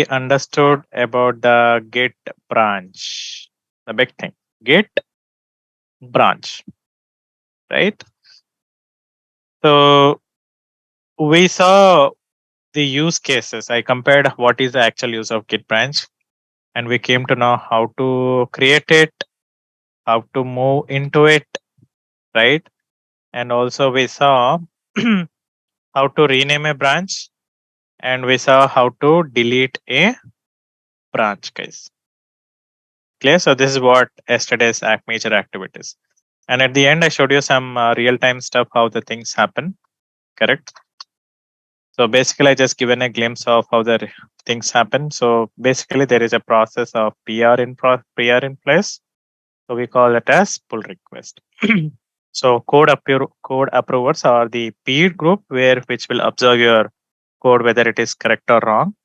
understood about the Git branch, the big thing, Git branch, right? So we saw the use cases. I compared what is the actual use of Git branch, and we came to know how to create it, how to move into it, right? And also we saw how to rename a branch, and we saw how to delete a branch, guys. Clear? So this is what yesterday's major activities. And at the end, I showed you some real-time stuff, how the things happen. Correct. So basically, I just given a glimpse of how the things happen. So basically, there is a process of PR in place. So we call it as pull request. So code approvers are the peer group where which will observe your code whether it is correct or wrong.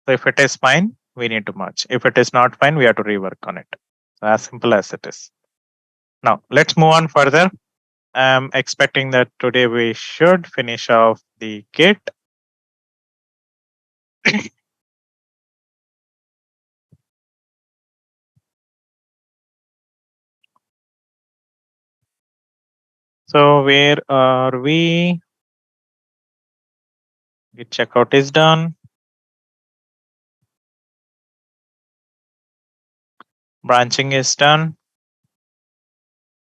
So if it is fine, we need to merge. If it is not fine, we have to rework on it. So as simple as it is. Now let's move on further. I'm expecting that today we should finish off the Git. So where are we? Git checkout is done. Branching is done.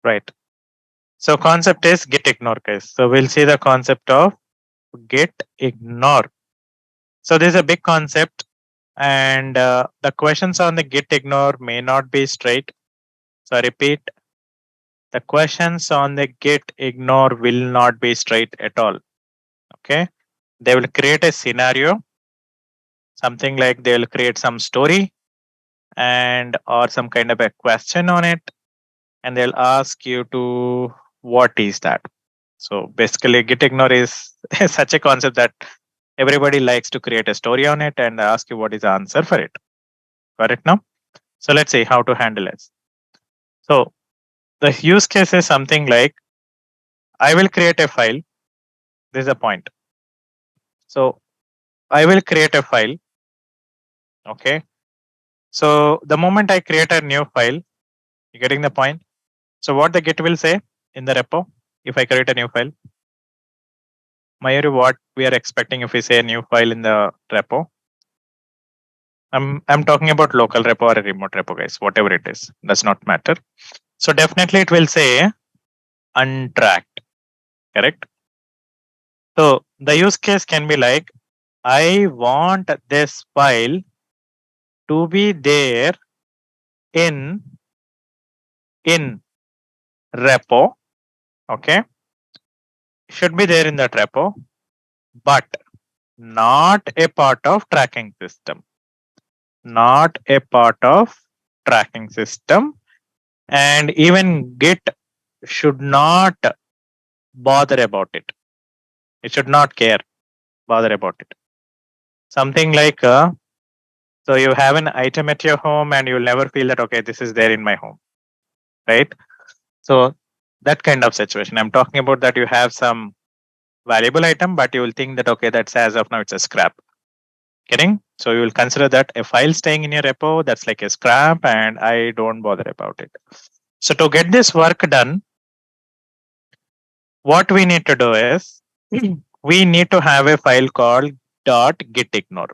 Right. So concept is git ignore, guys. So we'll see the concept of git ignore. So this is a big concept, and the questions on the git ignore may not be straight. So I repeat, the questions on the git ignore will not be straight at all. Okay. They will create a scenario, something like they will create some story and or some kind of a question on it, and they'll ask you to what is that. So basically git ignore is such a concept that everybody likes to create a story on it and ask you what is the answer for it. Got it now? So let's see how to handle it. So the use case is something like I will create a file. This is a point. So I will create a file. Okay. So the moment I create a new file, you getting the point? So what the Git will say in the repo if I create a new file? Mayuri, what we are expecting if we say a new file in the repo? I'm talking about local repo or a remote repo, guys. Whatever it is, does not matter. So definitely it will say untracked. Correct. So the use case can be like I want this file to be there in repo. Okay, should be there in that repo, but not a part of tracking system. Not a part of tracking system, and even Git should not bother about it. It should not bother about it. Something like so you have an item at your home and you'll never feel that okay, this is there in my home, right? So that kind of situation. I'm talking about that you have some valuable item, but you will think that okay, that's as of now it's a scrap. Getting? So you will consider that a file staying in your repo, that's like a scrap, and I don't bother about it. So to get this work done, what we need to do is we need to have a file called .gitignore.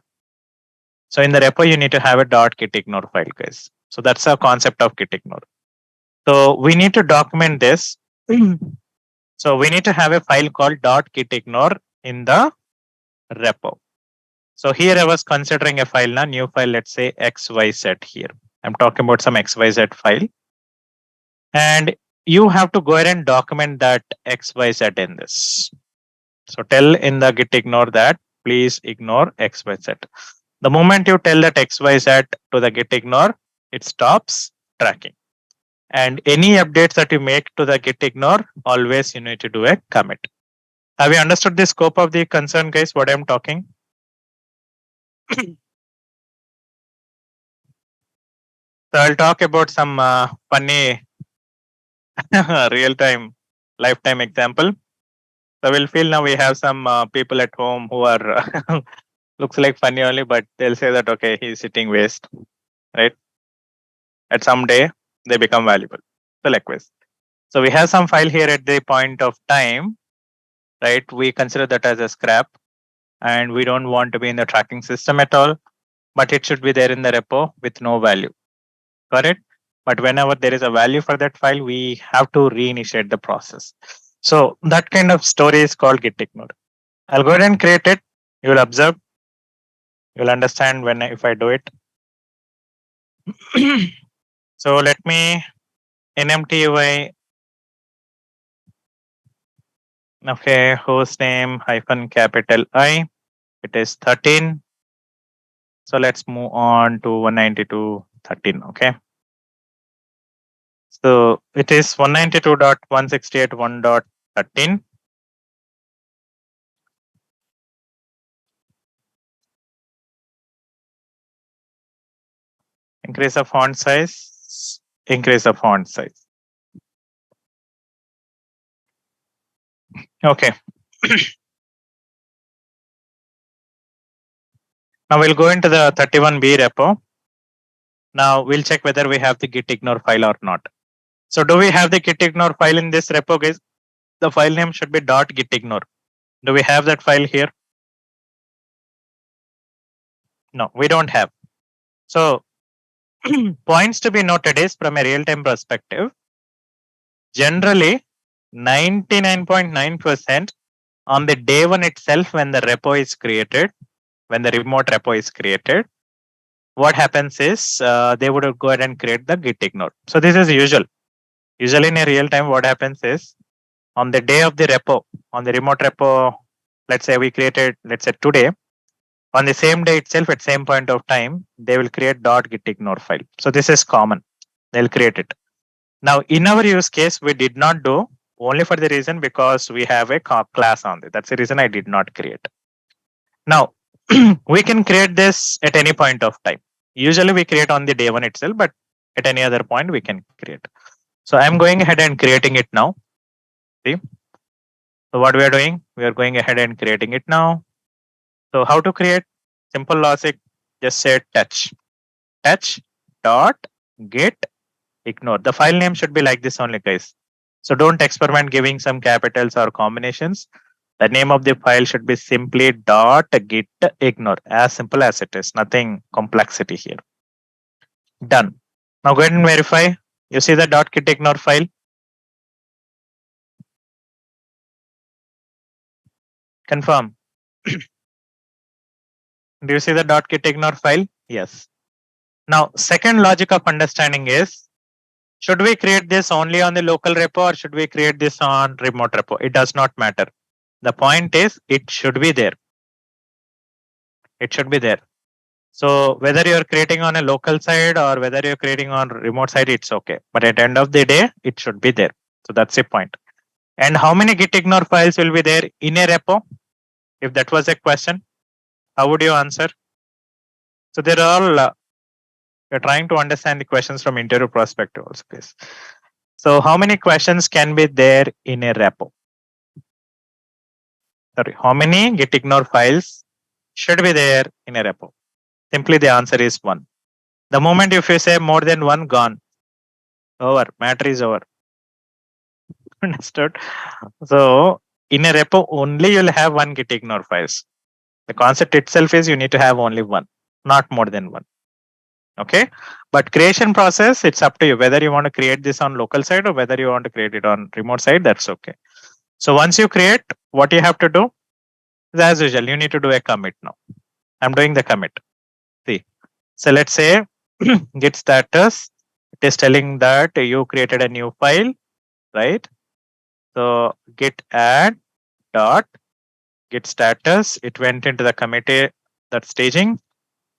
So in the repo, you need to have a .gitignore file, guys. So that's the concept of gitignore. So we need to document this. So we need to have a file called .gitignore in the repo. So here I was considering a file now, new file, let's say XYZ here. I'm talking about some XYZ file. And you have to go ahead and document that XYZ in this. So tell in the git ignore that, please ignore XYZ. The moment you tell that XYZ to the git ignore, it stops tracking. And any updates that you make to the git ignore, always you need to do a commit. Have you understood the scope of the concern, guys, what I'm talking? So I'll talk about some funny real-time lifetime example. So we'll feel now we have some people at home who are looks like funny only, but they'll say that, okay, he's sitting waste, right? At some day, they become valuable. So likewise. So we have some file here at the point of time, right? We consider that as a scrap and we don't want to be in the tracking system at all, but it should be there in the repo with no value, correct? But whenever there is a value for that file, we have to reinitiate the process. So that kind of story is called git ignore. I'll go ahead and create it. You will observe. You'll understand when if I do it. So let me nmty. Okay, host name hyphen capital I. It is 13. So let's move on to 192.13. Okay. So it is 192.168.1.13. Increase the font size. Increase the font size. Okay. Now we'll go into the 31B repo. Now we'll check whether we have the git ignore file or not. So do we have the git ignore file in this repo, guys? The file name should be .git ignore. Do we have that file here? No, we don't have. So points to be noted is from a real-time perspective, generally 99.9% on the day one itself when the repo is created, when the remote repo is created, what happens is they would go ahead and create the git ignore. So this is usual. Usually in a real time, what happens is on the day of the repo, on the remote repo, let's say we created, let's say today, on the same day itself at same point of time, they will create .git ignore file. So this is common. They'll create it. Now in our use case, we did not do only for the reason because we have a class on it. That's the reason I did not create. Now we can create this at any point of time. Usually we create on the day one itself, but at any other point we can create. So I'm going ahead and creating it now. See? So what we are doing, we are going ahead and creating it now. So how to create? Simple logic, just say touch dot git ignore. The file name should be like this only, guys. So don't experiment giving some capitals or combinations. The name of the file should be simply .git ignore. As simple as it is. Nothing complexity here. Done. Now go ahead and verify. You see the .git ignore file? Confirm. Do you see the .git ignore file? Yes. Now, second logic of understanding is, should we create this only on the local repo or should we create this on remote repo? It does not matter. The point is, it should be there. It should be there. So whether you're creating on a local side or whether you're creating on remote side, it's okay. But at the end of the day, it should be there. So that's the point. And how many git ignore files will be there in a repo? If that was a question, how would you answer? So they're all, you're trying to understand the questions from interview perspective also, please. So how many questions can be there in a repo? Sorry, how many git ignore files should be there in a repo? Simply the answer is 1. The moment if you say more than 1, gone. Over. Matter is over. Understood? So in a repo, only you'll have 1 git ignore files. The concept itself is you need to have only 1, not more than 1. Okay. But creation process, it's up to you whether you want to create this on local side or whether you want to create it on remote side. That's okay. So once you create, what you have to do is as usual, you need to do a commit now. I'm doing the commit. See. So let's say git status, it is telling that you created a new file, right? So git add dot git status, it went into the committee, that staging.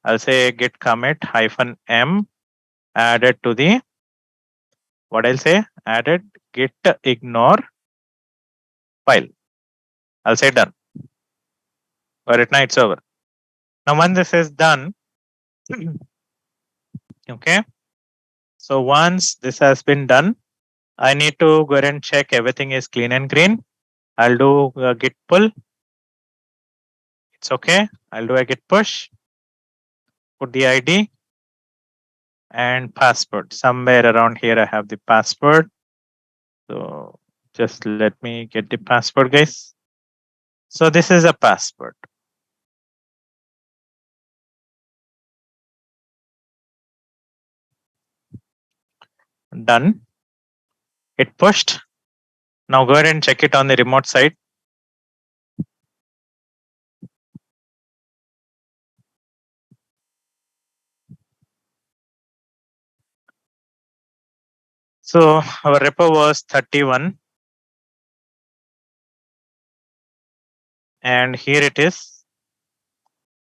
I'll say git commit hyphen m added to the, what I'll say, added git ignore file. I'll say done. Right now it's over. Now when this is done, okay. So once this has been done, I need to go ahead and check everything is clean and green. I'll do git pull. It's okay. I'll do a git push, put the ID and password. Somewhere around here, I have the password. So just let me get the password, guys. So this is a password. Done. It pushed. Now go ahead and check it on the remote side. So our repo was 31. And here it is.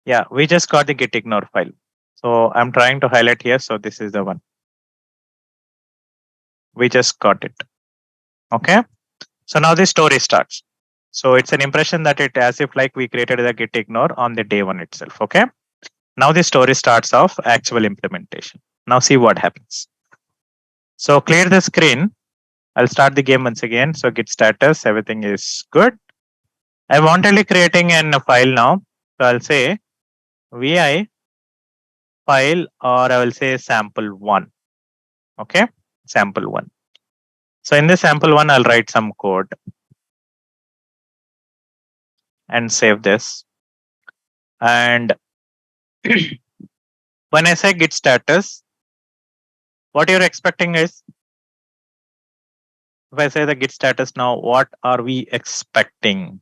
Yeah, we just got the git ignore file. So I'm trying to highlight here. So this is the one. We just got it. Okay. So now the story starts. So it's an impression that it as if like we created the git ignore on the day one itself. Okay. Now the story starts off actual implementation. Now see what happens. So clear the screen. I'll start the game once again. So git status, everything is good. I wanted creating a file now. So I'll say vi file, or I will say sample one. Okay. Sample one. So in the sample one, I'll write some code and save this. And when I say git status, what you're expecting is, if I say the git status now, what are we expecting?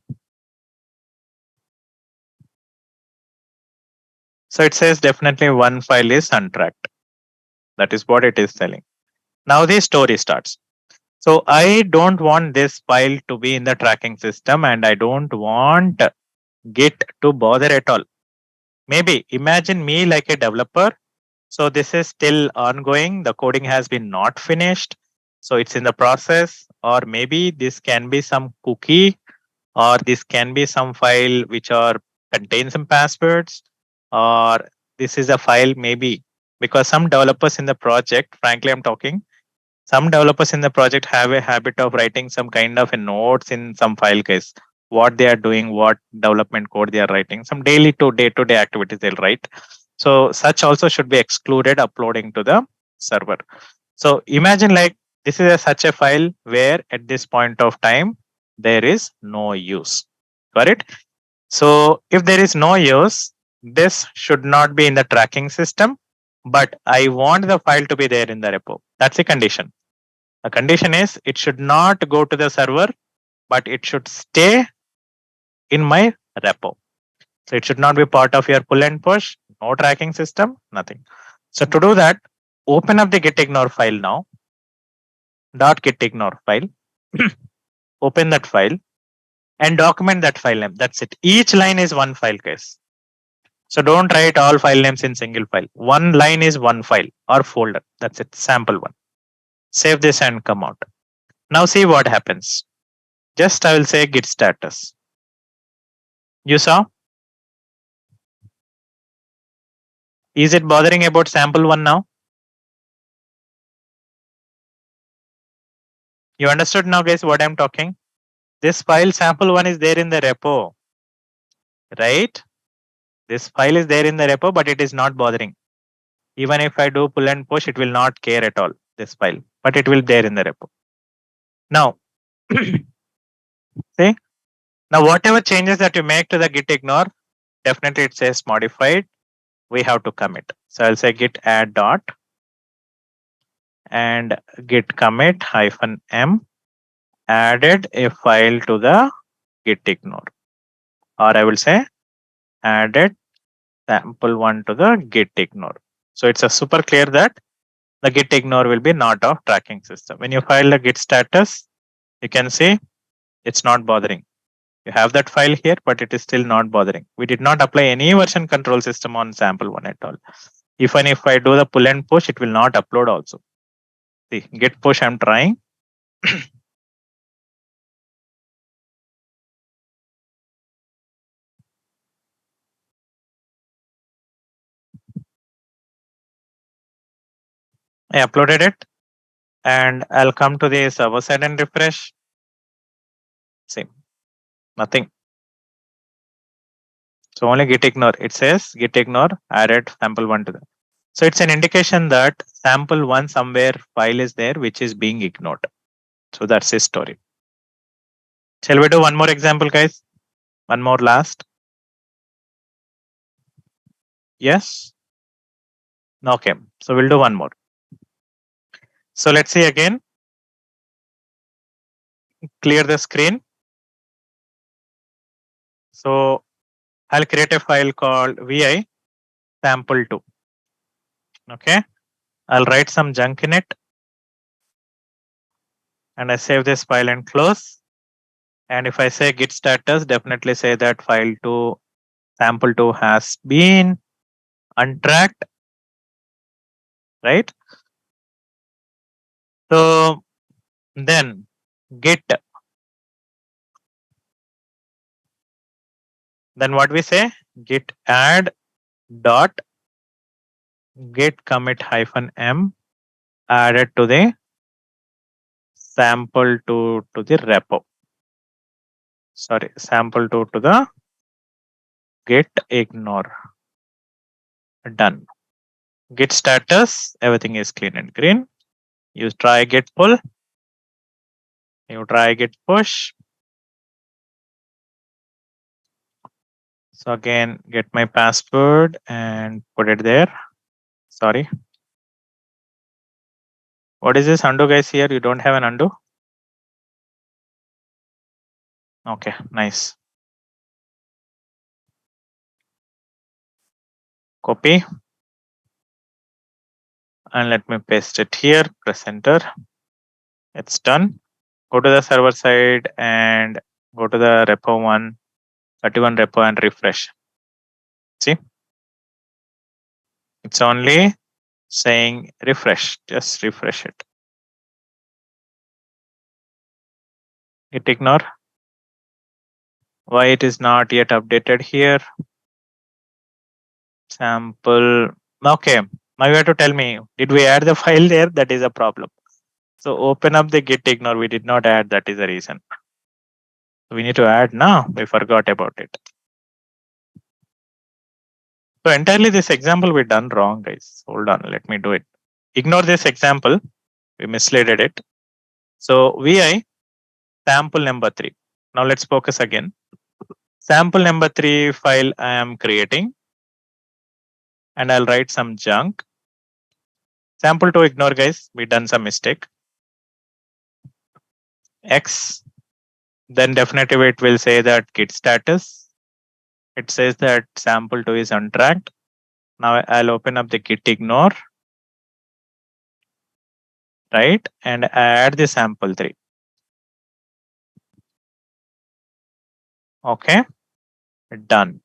So it says definitely one file is untracked. That is what it is telling. Now the story starts. So I don't want this file to be in the tracking system, and I don't want Git to bother at all. Maybe imagine me like a developer. So this is still ongoing. The coding has been not finished. So it's in the process, or maybe this can be some cookie, or this can be some file which are contain some passwords, or this is a file maybe because some developers in the project, frankly, I'm talking, some developers in the project have a habit of writing some kind of a notes in some file case, what they are doing, what development code they are writing, some daily to day activities they'll write. So such also should be excluded uploading to the server. So imagine like this is such a file where at this point of time there is no use. Got it? So if there is no use, this should not be in the tracking system, but I want the file to be there in the repo. That's the condition. The condition is it should not go to the server, but it should stay in my repo. So it should not be part of your pull and push, no tracking system, nothing. So to do that, open up the git ignore file now. .git ignore file. Open that file and document that file name. That's it. Each line is one file, guys. So don't write all file names in single file. One line is one file or folder. That's it. Sample one. Save this and come out. Now see what happens. Just I will say git status. You saw? Is it bothering about sample one now? You understood now, guys, what I'm talking? This file sample one is there in the repo, right? This file is there in the repo, but it is not bothering. Even if I do pull and push, it will not care at all, this file, but it will there in the repo. Now, see, now whatever changes that you make to the git ignore, definitely it says modified. We have to commit. So I'll say git add dot and git commit -m added a file to the git ignore, or I will say added sample one to the git ignore. So it's a super clear that the git ignore will be not of tracking system. When you file the git status, you can see it's not bothering. You have that file here, but it is still not bothering. We did not apply any version control system on sample one at all. Even if I do the pull and push, it will not upload also. See, git push I'm trying. I uploaded it and I'll come to the server side and refresh. Same, nothing. So only git ignore. It says git ignore added sample1 to the. So it's an indication that sample1 somewhere file is there which is being ignored. So that's his story. Shall we do one more example, guys? One more last. Yes? Okay. So we'll do one more. So let's see again. Clear the screen. So I'll create a file called vi sample2. Okay. I'll write some junk in it. And I save this file and close. And if I say git status, definitely say that file2 sample2 has been untracked, right? So then git, then what we say, git add dot git commit -m added to the sample2 to the repo. Sorry, sample2 to the git ignore. Done. Git status, everything is clean and green. You try git pull. You try git push. So again, get my password and put it there. Sorry. What is this undo, guys? Here you don't have an undo. Okay, nice. Copy. And let me paste it here. Press enter. It's done. Go to the server side and go to the repo 131 repo and refresh. See? It's only saying refresh. Just refresh it. Hit ignore. Why it is not yet updated here? Sample. Okay. Now you have to tell me, did we add the file there? That is a problem. So open up the git ignore. We did not add. That is the reason. We need to add now. We forgot about it. So entirely this example we done wrong, guys. Hold on. Let me do it. Ignore this example. We misleaded it. So vi sample number 3. Now let's focus again. Sample number 3 file I am creating. And I'll write some junk. Sample to ignore, guys. We done some mistake. X. Then definitely it will say that git status. It says that sample2 is untracked. Now I'll open up the git ignore. Right. And add the sample3. Okay. Done.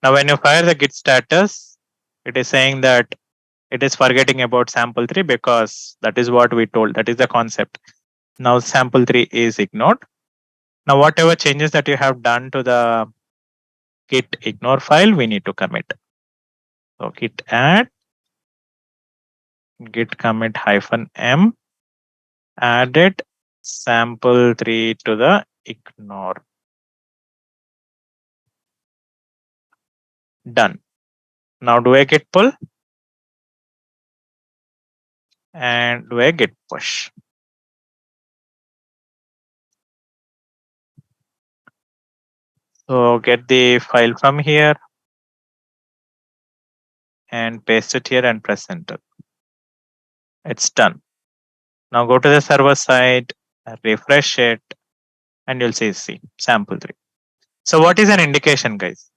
Now when you fire the git status, it is saying that it is forgetting about sample3 because that is what we told. That is the concept. Now sample3 is ignored. Now whatever changes that you have done to the git ignore file, we need to commit. So git add git commit -m added sample3 to the ignore. Done. Now do a git pull and do a git push. So get the file from here and paste it here and press enter. It's done. Now go to the server side, refresh it, and you'll see sample3. So what is an indication, guys?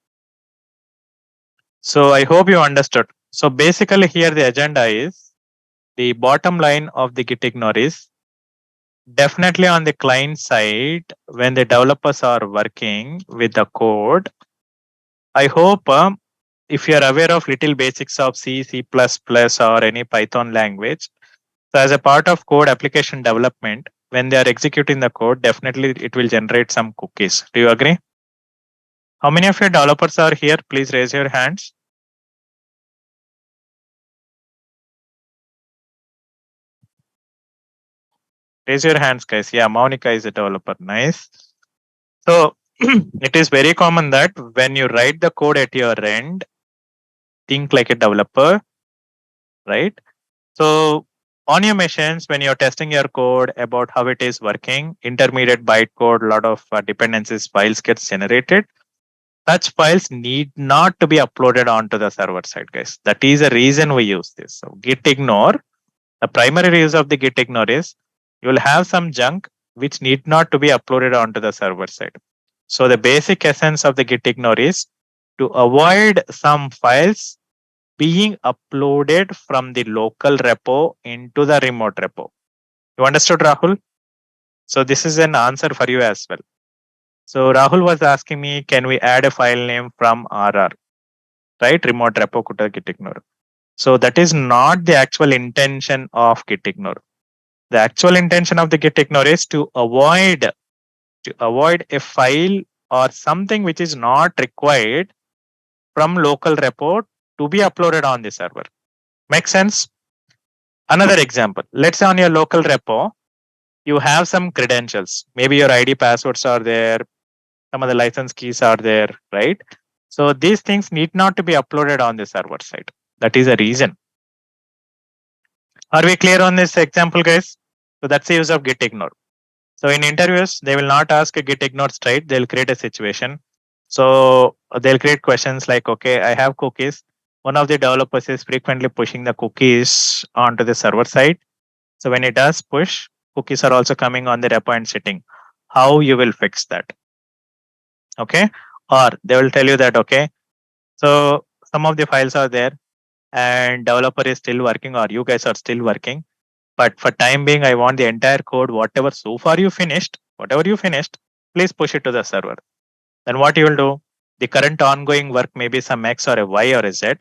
So I hope you understood. So basically here the agenda is the bottom line of the git ignore is definitely on the client side when the developers are working with the code. I hope if you are aware of little basics of C, C++ or any Python language, so as a part of code application development, when they are executing the code, definitely it will generate some cookies. Do you agree? How many of your developers are here? Please raise your hands. Raise your hands, guys. Yeah, Monica is a developer. Nice. So it is very common that when you write the code at your end, think like a developer, right? So on your machines, when you're testing your code about how it is working, intermediate bytecode, a lot of dependencies files gets generated. Such files need not to be uploaded onto the server side, guys. That is the reason we use this. So git ignore, the primary use of the git ignore is you will have some junk which need not to be uploaded onto the server side. So the basic essence of the git ignore is to avoid some files being uploaded from the local repo into the remote repo. You understood, Rahul? So this is an answer for you as well. So Rahul was asking me, can we add a file name from RR, right? Remote repo to git ignore. So that is not the actual intention of git ignore. The actual intention of the git ignore is to avoid a file or something which is not required from local repo to be uploaded on the server. Make sense? Another example, let's say on your local repo, you have some credentials. Maybe your ID passwords are there, some of the license keys are there, right? So these things need not to be uploaded on the server side. That is a reason. Are we clear on this example, guys? So that's the use of git ignore. So in interviews, they will not ask a git ignore straight. They'll create a situation. So they'll create questions like, okay, I have cookies. One of the developers is frequently pushing the cookies onto the server side. So when it does push, cookies are also coming on the repo and sitting. How you will fix that? Okay. Or they will tell you that, okay, so some of the files are there and developer is still working or you guys are still working. But for time being, I want the entire code, whatever so far you finished, please push it to the server. Then what you will do? The current ongoing work may be some X or a Y or a Z.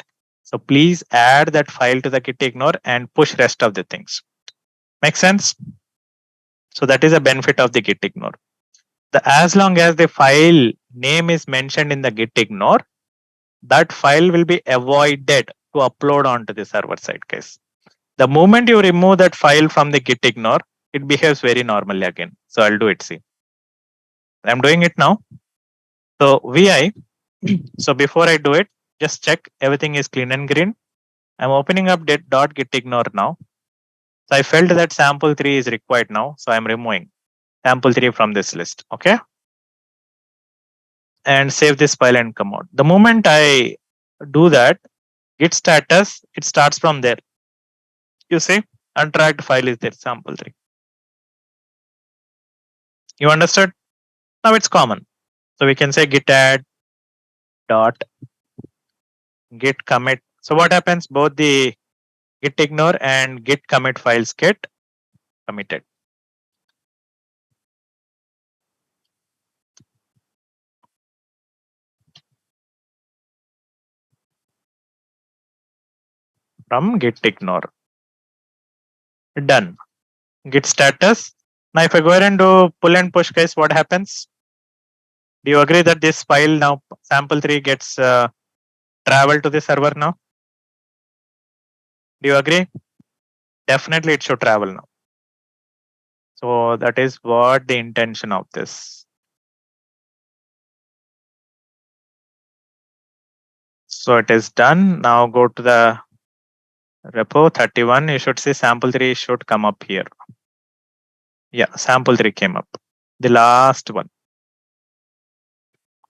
So please add that file to the git ignore and push rest of the things. Make sense? So that is a benefit of the git ignore. As long as the file name is mentioned in the git ignore, that file will be avoided to upload onto the server side, guys. The moment you remove that file from the git ignore, it behaves very normally again. So I'll do it. See, I'm doing it now. So vi. So before I do it, just check everything is clean and green. I'm opening up dot git ignore now. So I felt that sample 3 is required now. So I'm removing sample 3 from this list. Okay. And save this file and come out. The moment I do that, git status, it starts from there. You see, untracked file is there, sample 3. You understood? Now it's common. So we can say git add dot git commit. So what happens? Both the git ignore and git commit files get committed. From git ignore. Done. Git status. Now if I go ahead and do pull and push, guys, what happens? Do you agree that this file now sample 3 gets traveled to the server now? Do you agree? Definitely it should travel now. So that is what the intention of this. So it is done. Now go to the repo 31. You should see sample 3 should come up here. Yeah, sample 3 came up. The last one.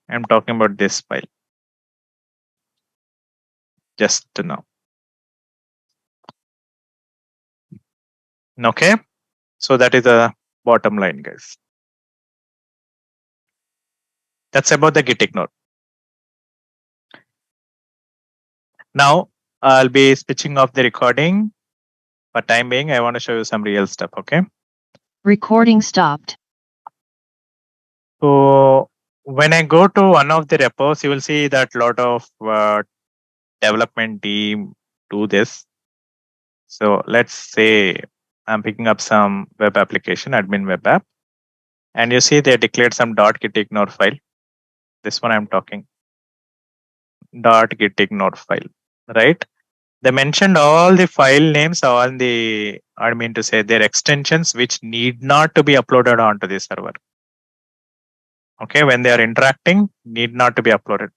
I'm talking about this file. Just now. Okay. So that is the bottom line, guys. That's about the git ignore. Now I'll be switching off the recording. For time being, I want to show you some real stuff. Okay. Recording stopped. So when I go to one of the repos, you will see that a lot of development team do this. So let's say I'm picking up some web application, admin web app, and you see they declared some .git ignore file. This one I'm talking. .git ignore file, right? They mentioned all the file names, all the, I mean to say their extensions, which need not to be uploaded onto the server. Okay, when they are interacting, need not to be uploaded.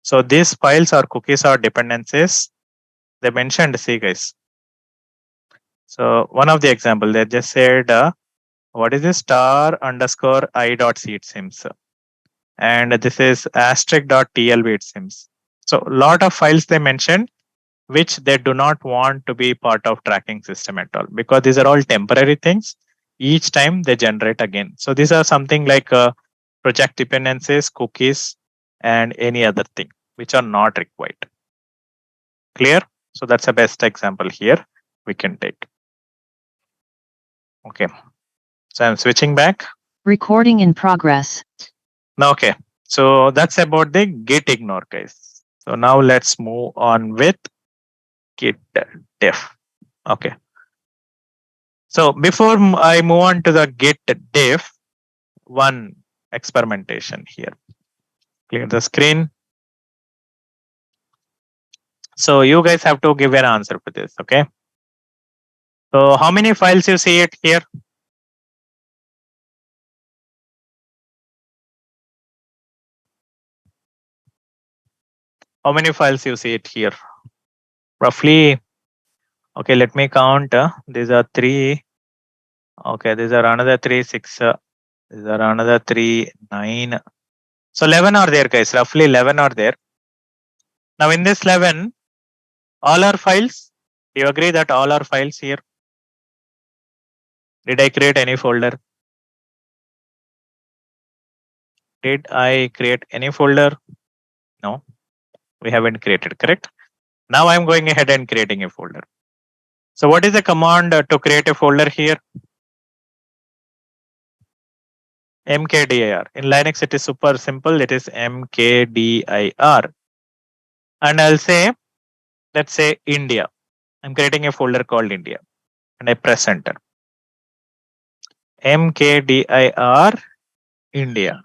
So these files or cookies or dependencies, they mentioned, see guys. So one of the example, they just said, what is this star underscore I dot c it seems. And this is asterisk dot tlb it seems. So a lot of files they mentioned, which they do not want to be part of tracking system at all, because these are all temporary things. Each time they generate again. So these are something like project dependencies, cookies, and any other thing which are not required. Clear? So that's the best example here we can take. Okay. So I'm switching back. Recording in progress. Now, okay. So that's about the git ignore guys. So now let's move on with git diff. Okay. So before I move on to the git diff, one experimentation here. Clear the screen. So you guys have to give an answer for this. Okay. So how many files you see it here? How many files you see it here? Roughly. Okay, let me count. These are 3. Okay, these are another 3, 6. These are another 3, 9. So 11 are there, guys. Roughly 11 are there. Now in this 11, all are files. Do you agree that all are files here? Did I create any folder? Did I create any folder? No, we haven't created, correct? Now I'm going ahead and creating a folder. So what is the command to create a folder here? mkdir. In Linux, it is super simple. It is mkdir. And I'll say, let's say India. I'm creating a folder called India. And I press enter. mkdir India.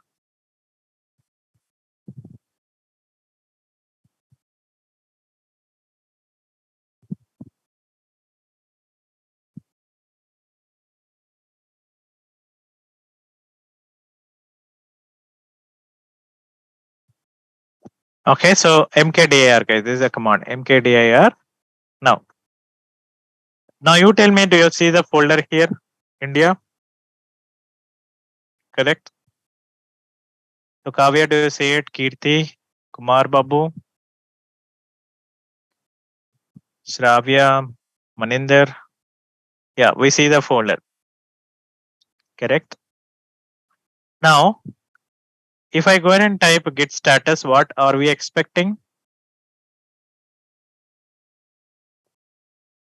Okay, so mkdir, guys, this is a command. mkdir. Now you tell me, do you see the folder here? India? Correct? So Kavya, do you see it? Kirti, Kumar Babu, Shravya, Maninder. Yeah, we see the folder. Correct? Now, if I go ahead and type git status, what are we expecting?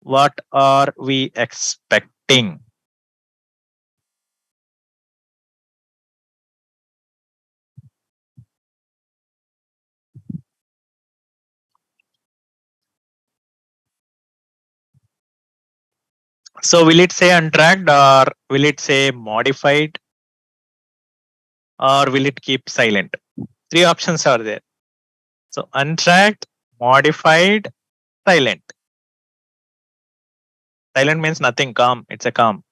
What are we expecting? So will it say untracked, or will it say modified, or will it keep silent? 3 options are there. So untracked, modified, silent. Silent means nothing, calm. It's a calm.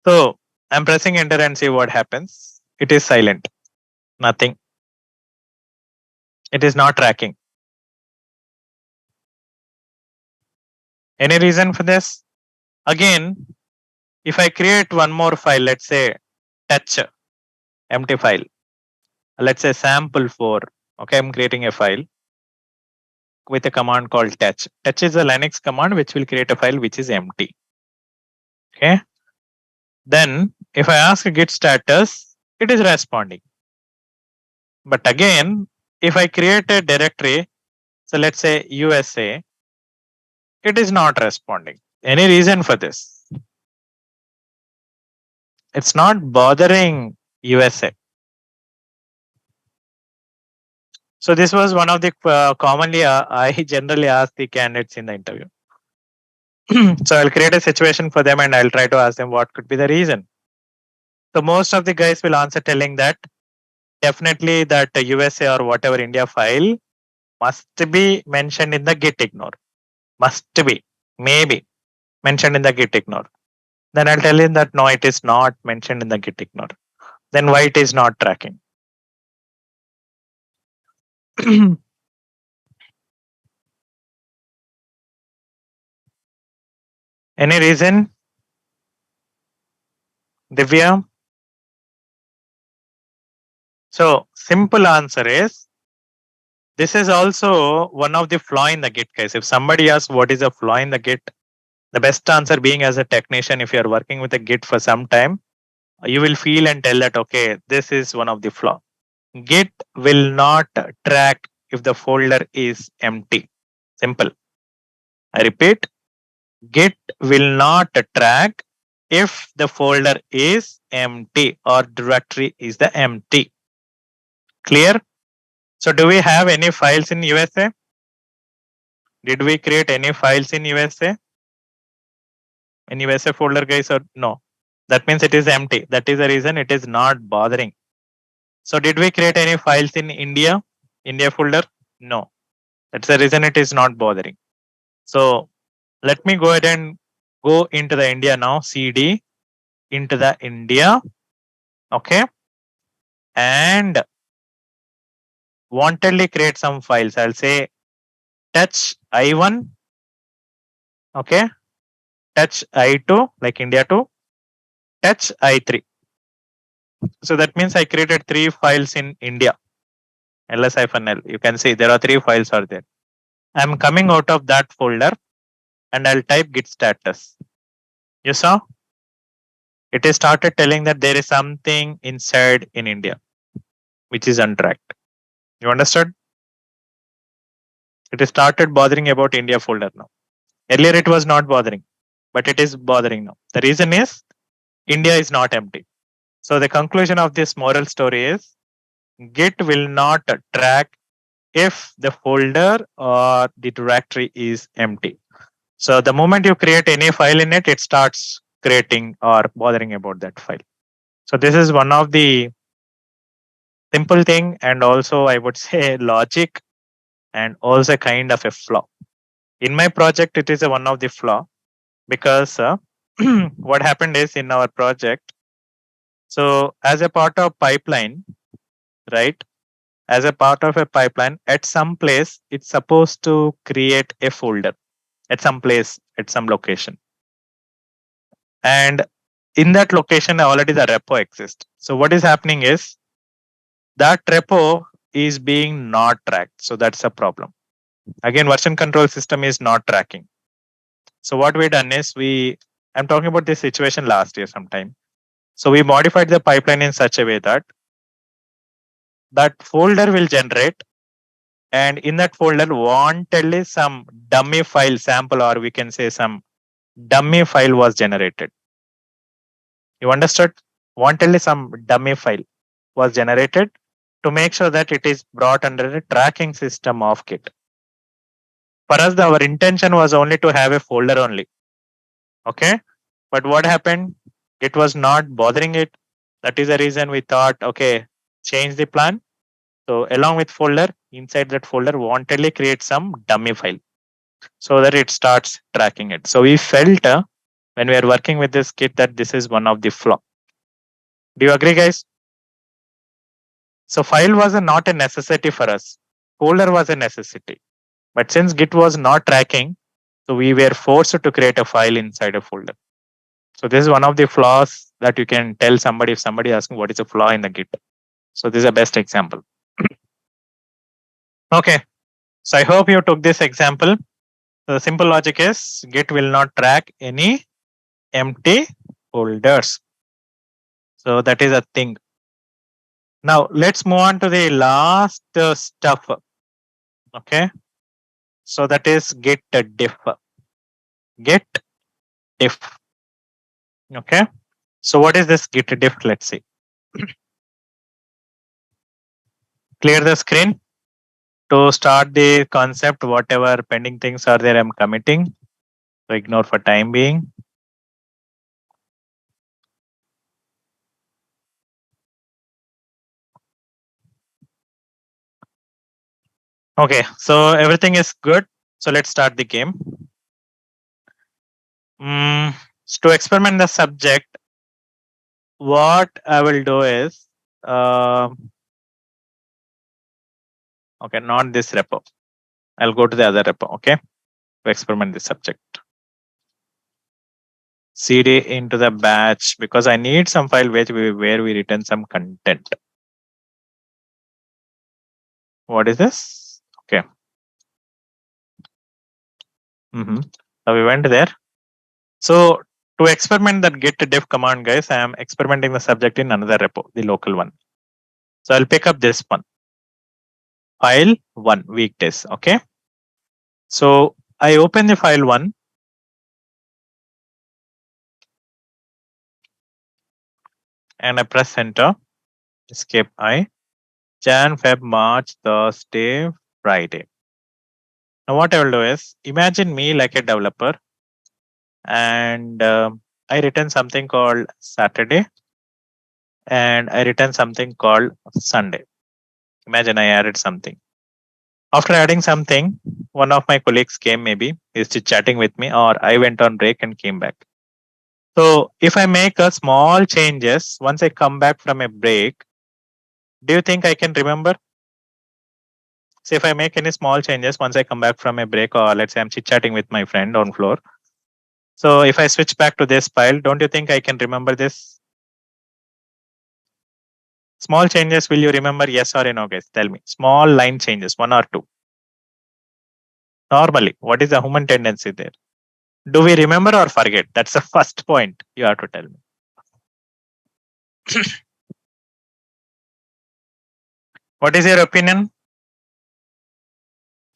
So I'm pressing enter and see what happens. It is silent. Nothing. It is not tracking. Any reason for this? Again, if I create one more file, let's say touch, empty file. Let's say sample4. Okay, I'm creating a file with a command called touch. Touch is a Linux command which will create a file which is empty. Okay. Then if I ask git status, it is responding. But again, if I create a directory, so let's say USA, it is not responding. Any reason for this? It's not bothering USA. So this was one of the commonly I generally ask the candidates in the interview. So I'll create a situation for them and I'll try to ask them what could be the reason. So most of the guys will answer telling that definitely that USA or whatever India file must be mentioned in the git ignore. Must be, maybe mentioned in the git ignore. Then I'll tell him that no, it is not mentioned in the git ignore. then why it is not tracking? Any reason, Divya? So simple answer is this is also one of the flaw in the Git case. If somebody asks what is a flaw in the Git, the best answer being as a technician, if you are working with a Git for some time, you will feel and tell that okay, this is one of the flaw. Git will not track if the folder is empty. Simple. I repeat, Git will not track if the folder is empty or directory is the empty. Clear? So do we have any files in USA? Did we create any files in USA? In USA folder, guys, or no? That means it is empty. That is the reason it is not bothering. So did we create any files in India? India folder? No. That's the reason it is not bothering. So let me go ahead and go into the India now. CD into the India. Okay. And wantedly create some files. I'll say touch I1. Okay. Touch I2 like India 2. Touch I3. So that means I created 3 files in India. ls-l. You can see there are 3 files are there. I'm coming out of that folder and I'll type git status. You saw? It is started telling that there is something inside in India which is untracked. You understood? It is started bothering about India folder now. Earlier it was not bothering, but it is bothering now. The reason is India is not empty. So the conclusion of this moral story is Git will not track if the folder or the directory is empty. So the moment you create any file in it, it starts creating or bothering about that file. So this is one of the simple thing, and also I would say logic, and also kind of a flaw. In my project, it is a one of the flaw because what happened is in our project. So as a part of pipeline, right? As a part of a pipeline, at some place, it's supposed to create a folder at some place, at some location. And in that location, already the repo exists. So what is happening is that repo is being not tracked. So that's a problem. Again, version control system is not tracking. So what we done is I'm talking about this situation last year sometime. So we modified the pipeline in such a way that that folder will generate, and in that folder wantedly some dummy file sample, or we can say some dummy file was generated. You understood? Wantedly some dummy file was generated to make sure that it is brought under the tracking system of Git. For us, our intention was only to have a folder only. Okay. But what happened? It was not bothering it. That is the reason we thought, okay, change the plan. So along with folder, inside that folder, wantedly create some dummy file so that it starts tracking it. So we felt when we are working with this Git that this is one of the flaw. Do you agree, guys? So file was not a necessity for us. Folder was a necessity. But since Git was not tracking, so we were forced to create a file inside a folder. So this is one of the flaws that you can tell somebody if somebody asking what is a flaw in the Git. So this is a best example. Okay. So I hope you took this example. So the simple logic is Git will not track any empty folders. So that is a thing. Now let's move on to the last stuff. Okay. So that is git diff. Git diff. Okay. So what is this git diff? Let's see. Clear the screen. To start the concept, whatever pending things are there, I'm committing. So ignore for time being. Okay, so everything is good. So let's start the game. So to experiment the subject, what I will do is, okay, not this repo. I'll go to the other repo, okay, to experiment this subject. CD into the batch because I need some file where we return some content. What is this? Okay. So we went there. So to experiment that get diff command, guys, I am experimenting the subject in another repo, the local one. So I'll pick up this one, file 1 weekdays. Okay. So I open the file 1. And I press enter, escape I, Jan, Feb, March, Thursday, Friday. Now what I will do is, imagine me like a developer and I return something called Saturday and I return something called Sunday. Imagine I added something. After adding something, one of my colleagues came, maybe is chatting with me, or I went on break and came back. So if I make a small changes, once I come back from a break, do you think I can remember? So if I make any small changes once I come back from a break, or let's say I'm chit-chatting with my friend on floor. So if I switch back to this file, don't you think I can remember this? Small changes, will you remember? Yes or no, guys? Tell me. Small line changes, 1 or 2. Normally, what is the human tendency there? Do we remember or forget? That's the first point you have to tell me. What is your opinion?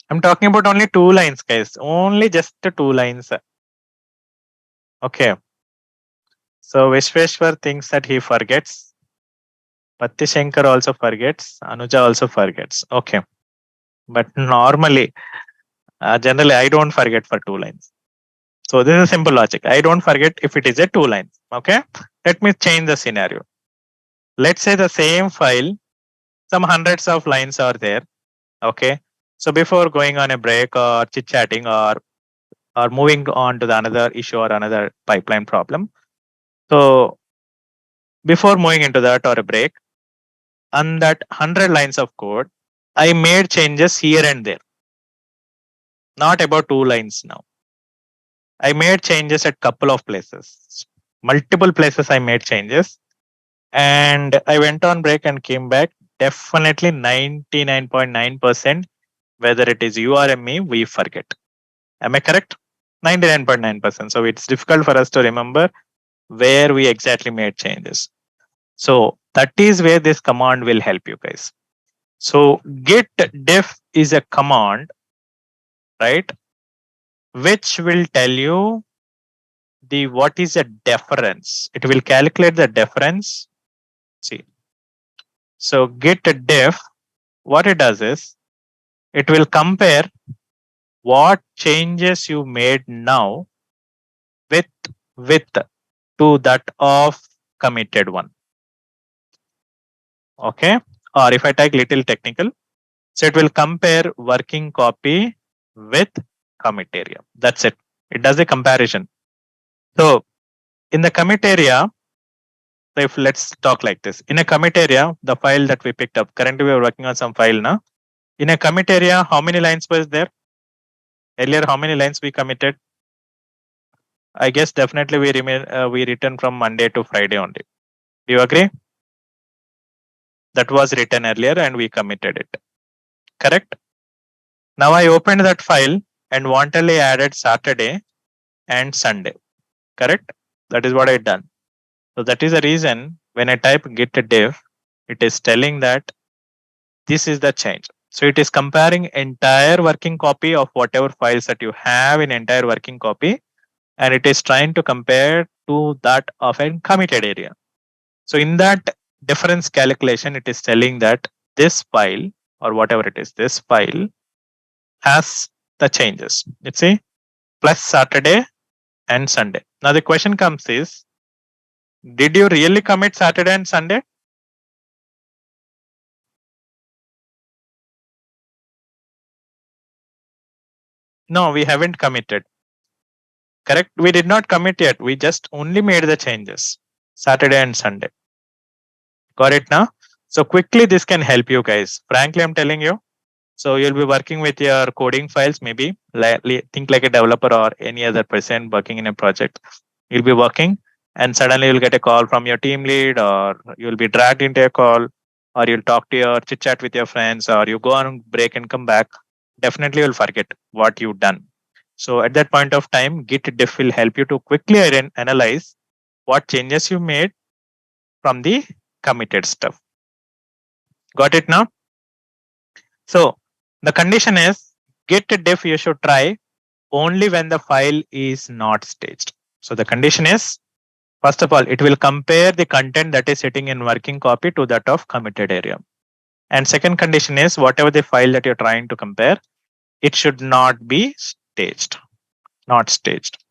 I'm talking about only 2 lines, guys. Only just 2 lines. Okay. So Vishweshwar thinks that he forgets. Patti Shankar also forgets. Anuja also forgets. Okay. But normally, generally, I don't forget for 2 lines. So this is simple logic. I don't forget if it is a 2 lines. Okay. Let me change the scenario. Let's say the same file, some hundreds of lines are there. Okay. So before going on a break or chit chatting or moving on to the another issue or another pipeline problem. So before moving into that or a break, on that 100 lines of code, I made changes here and there. Not about 2 lines now. I made changes at couple of places. Multiple places I made changes. And I went on break and came back. Definitely 99.9%, whether it is you or me, we forget. Am I correct? 99.9%. So it's difficult for us to remember where we exactly made changes. So that is where this command will help you guys. So git diff is a command, right? Which will tell you the what is a difference. It will calculate the difference. See. So git diff, what it does is it will compare what changes you made now with to that of committed one. Okay. Or if I take little technical, so it will compare working copy with commit area. That's it. It does a comparison. So in the commit area, so if let's talk like this, in a commit area, the file that we picked up, currently we are working on some file now. In a commit area, how many lines was there? Earlier, how many lines we committed? I guess definitely we return from Monday to Friday only. Do you agree? That was written earlier and we committed it. Correct? Now I opened that file and wantonly added Saturday and Sunday. Correct? That is what I done. So that is the reason when I type git diff, it is telling that this is the change. So it is comparing entire working copy of whatever files that you have in entire working copy, and it is trying to compare to that of a committed area. So in that difference calculation, it is telling that this file or whatever it is, this file has the changes. Let's see, plus Saturday and Sunday. Now the question comes is, did you really commit Saturday and Sunday? No, we haven't committed. Correct? We did not commit yet. We just only made the changes. Saturday and Sunday. Got it now? So quickly, this can help you guys. Frankly, I'm telling you. So you'll be working with your coding files, maybe think like a developer or any other person working in a project. You'll be working, and suddenly you'll get a call from your team lead, or you'll be dragged into a call, or you'll talk to your chit chat with your friends, or you go on break and come back. Definitely, you'll forget what you've done. So at that point of time, Git diff will help you to quickly analyze what changes you made from the committed stuff. Got it now? So the condition is git diff you should try only when the file is not staged. So the condition is, first of all, it will compare the content that is sitting in working copy to that of committed area. And second condition is whatever the file that you're trying to compare, it should not be staged, not staged.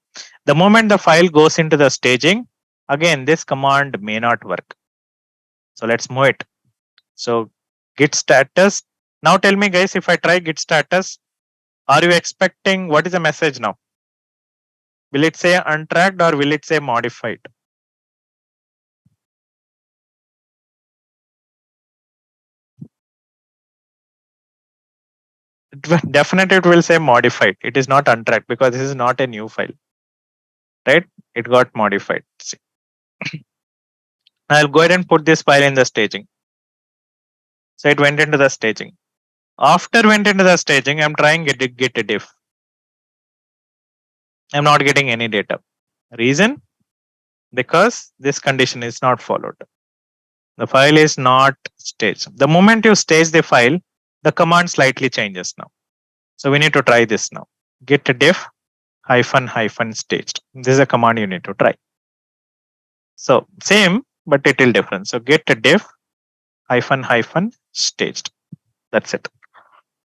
The moment the file goes into the staging, again, this command may not work. So let's move it. So git status. Now tell me guys, if I try git status, are you expecting what is the message now? Will it say untracked or will it say modified? Definitely it will say modified. It is not untracked because this is not a new file, right? It got modified. See. I'll go ahead and put this file in the staging. So it went into the staging. After went into the staging, I'm trying git diff. I'm not getting any data. Reason? Because this condition is not followed. The file is not staged. The moment you stage the file, the command slightly changes now. So we need to try this now. Git diff -- staged. This is a command you need to try. So same, but it will different. So git diff -- staged. That's it.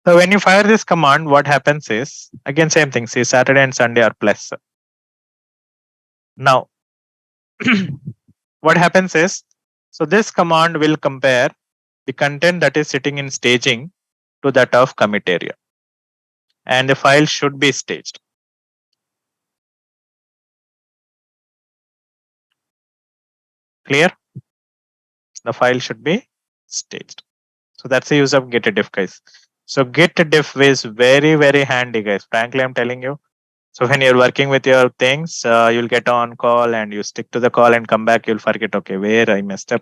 So when you fire this command, what happens is, again, same thing. See, Saturday and Sunday are plus. Now, what happens is, so this command will compare the content that is sitting in staging to that of commit area. And the file should be staged. Clear? The file should be staged. So that's the use of git diff, guys. So git diff is very, very handy, guys. Frankly, I'm telling you. So when you're working with your things, you'll get on call and you stick to the call and come back. You'll forget, okay, where I messed up.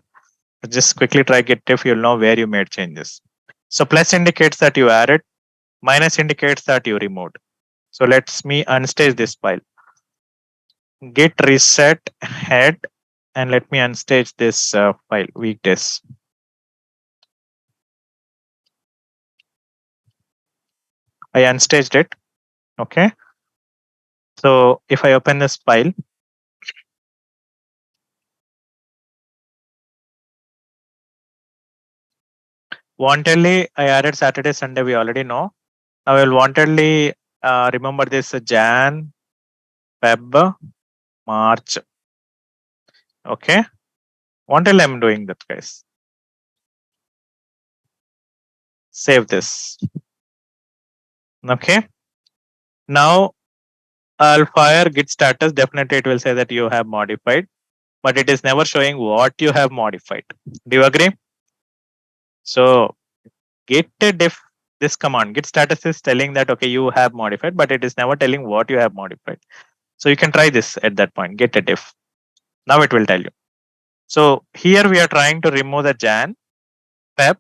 Just quickly try git diff. You'll know where you made changes. So plus indicates that you added. Minus indicates that you removed. So let's me unstage this file. Git reset head and let me unstage this file weekdays. I unstaged it. Okay. So if I open this file, wantedly I added Saturday, Sunday. We already know. Now I will wantedly remember this Jan, Feb, March. Okay. Wantedly I'm doing that, guys. Save this. Okay. Now I'll fire git status. Definitely it will say that you have modified, but it is never showing what you have modified. Do you agree? So git diff, this command git status is telling that okay, you have modified, but it is never telling what you have modified. So you can try this at that point, git diff. Now it will tell you. So here we are trying to remove the Jan, Feb,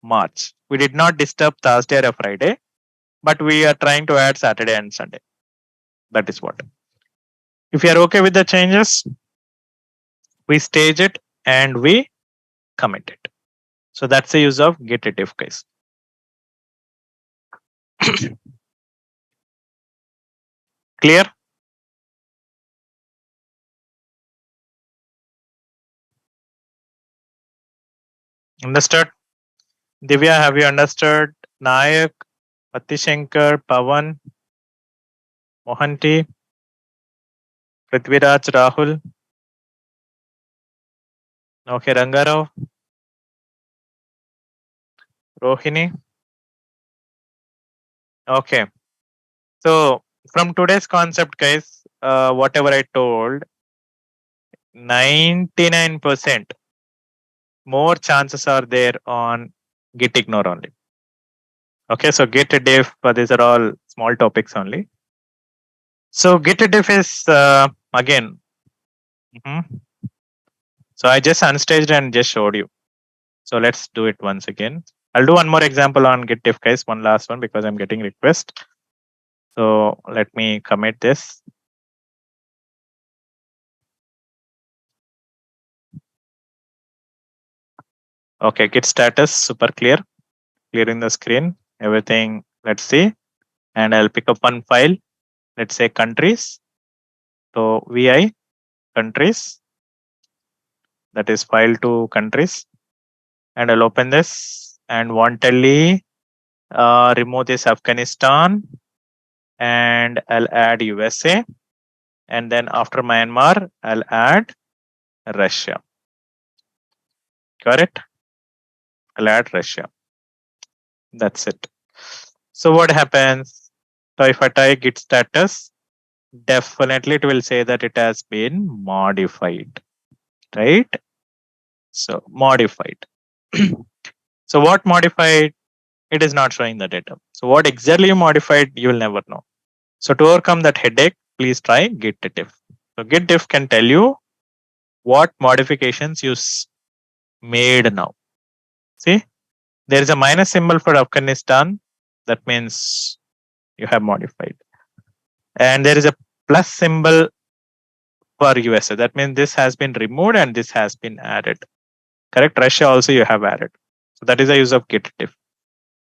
March. We did not disturb Thursday or Friday, but we are trying to add Saturday and Sunday. That is what. If you are okay with the changes, we stage it and we commit it. So that's the use of git diff, guys. Clear? Understood? Divya, have you understood? Nayak, Patishankar, Pavan, Mohanty, Prithviraj, Rahul. Okay, Rangarao, Rohini. Okay. So from today's concept, guys, whatever I told, 99% more chances are there on git ignore only. Okay, so git diff, but these are all small topics only. So git diff is again. So I just unstaged and just showed you. So let's do it once again. I'll do one more example on git diff, guys. One last one because I'm getting request. So let me commit this. Okay, git status super clear. Clearing the screen. Everything. Let's see. And I'll pick up one file. Let's say countries. So vi countries. That is file to countries. And I'll open this and wantonly remove this Afghanistan. And I'll add USA. And then after Myanmar, I'll add Russia. Got it? I'll add Russia. That's it. So what happens? So if I type git status, definitely it will say that it has been modified, right? So modified. So what modified? It is not showing the data. So what exactly you modified, you will never know. So to overcome that headache, please try git diff. So git diff can tell you what modifications you made now. See, there is a minus symbol for Afghanistan. That means you have modified. And there is a plus symbol for USA. That means this has been removed and this has been added. Correct? Russia also you have added. So that is the use of git diff.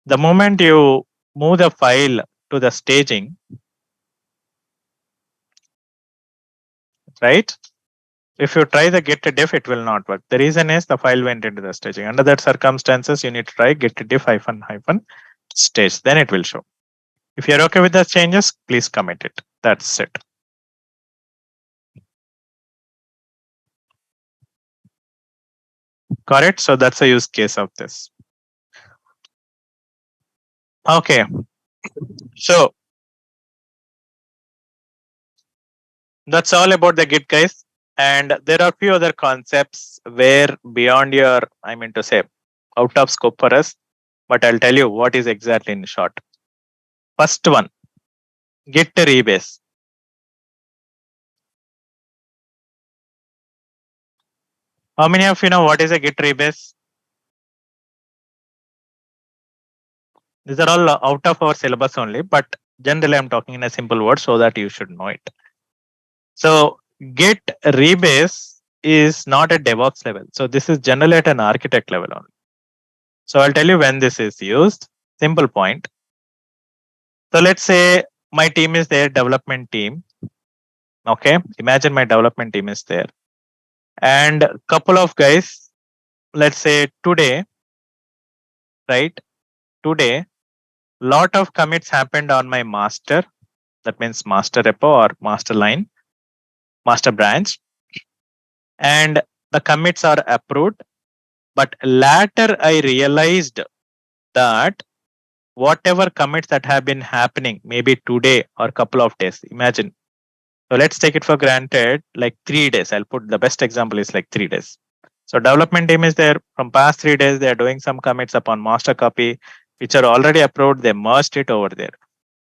The moment you move the file to the staging, right? If you try the git diff, it will not work. The reason is the file went into the staging. Under that circumstances, you need to try git diff - stage. Then it will show. If you're okay with the changes, please commit it. That's it. Got it? So that's a use case of this. Okay. So that's all about the Git, guys. And there are few other concepts where beyond your, I mean to say, out of scope for us. But I'll tell you what is exactly in short. First one, Git rebase. How many of you know what is a Git rebase? These are all out of our syllabus only, but generally I'm talking in a simple word so that you should know it. So Git rebase is not at DevOps level. So this is generally at an architect level only. So I'll tell you when this is used. Simple point. So let's say my team is there, development team. Okay, imagine my development team is there. And a couple of guys, let's say today, right? Today, lot of commits happened on my master. That means master repo or master line, master branch. And the commits are approved. But later I realized that whatever commits that have been happening, maybe today or a couple of days, imagine. So let's take it for granted, like 3 days. I'll put the best example is like 3 days. So development team is there from past 3 days. They are doing some commits upon master copy, which are already approved. They merged it over there.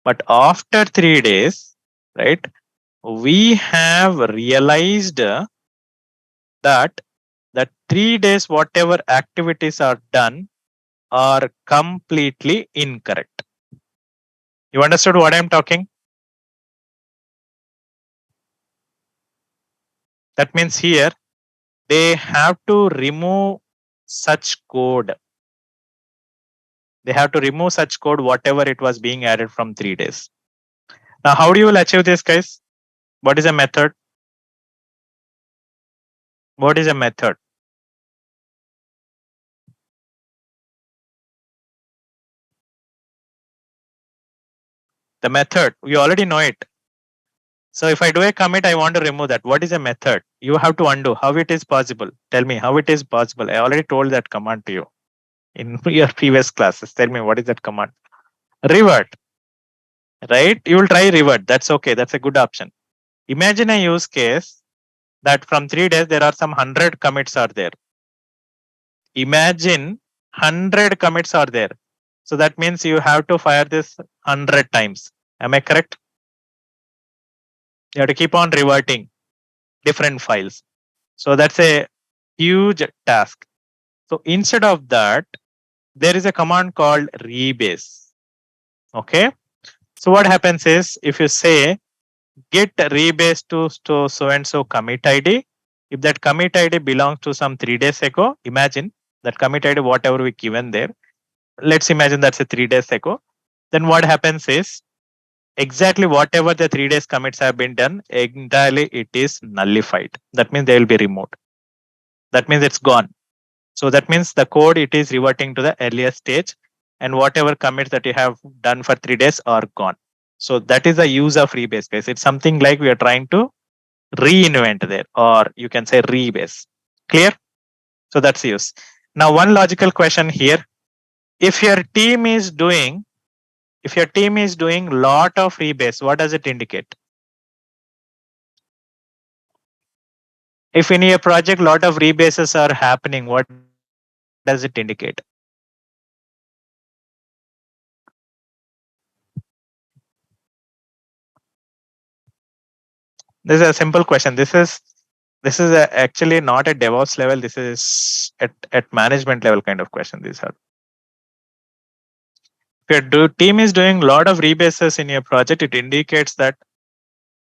But after 3 days, right, we have realized that 3 days, whatever activities are done are completely incorrect. You understood what I'm talking? That means here they have to remove such code. They have to remove such code, whatever it was being added from 3 days. Now, how do you will achieve this, guys? What is a method? What is a method? The method, you already know it. So if I do a commit, I want to remove that. What is a method? You have to undo. How it is possible? Tell me how it is possible. I already told that command to you in your previous classes. Tell me what is that command? Revert. Right? You will try revert. That's okay. That's a good option. Imagine a use case that from 3 days there are some 100 commits are there. Imagine 100 commits are there. So that means you have to fire this 100 times. Am I correct? You have to keep on reverting different files. So that's a huge task. So instead of that, there is a command called rebase. Okay. So what happens is if you say git rebase to so and so commit ID, if that commit ID belongs to some 3 days ago, imagine that commit ID, whatever we given there. Let's imagine that's a 3 days ago. Then what happens is exactly whatever the 3 days commits have been done, entirely it is nullified. That means they will be removed. That means it's gone. So that means the code, it is reverting to the earlier stage, and whatever commits that you have done for 3 days are gone. So that is the use of rebase, guys. It's something like we are trying to reinvent there, or you can say rebase. Clear? So that's use. Now one logical question here. If your team is doing lot of rebase, what does it indicate? If in your project lot of rebases are happening, what does it indicate? This is a simple question. This is actually not at DevOps level. This is at management level kind of question. These are. If your team is doing a lot of rebases in your project, it indicates that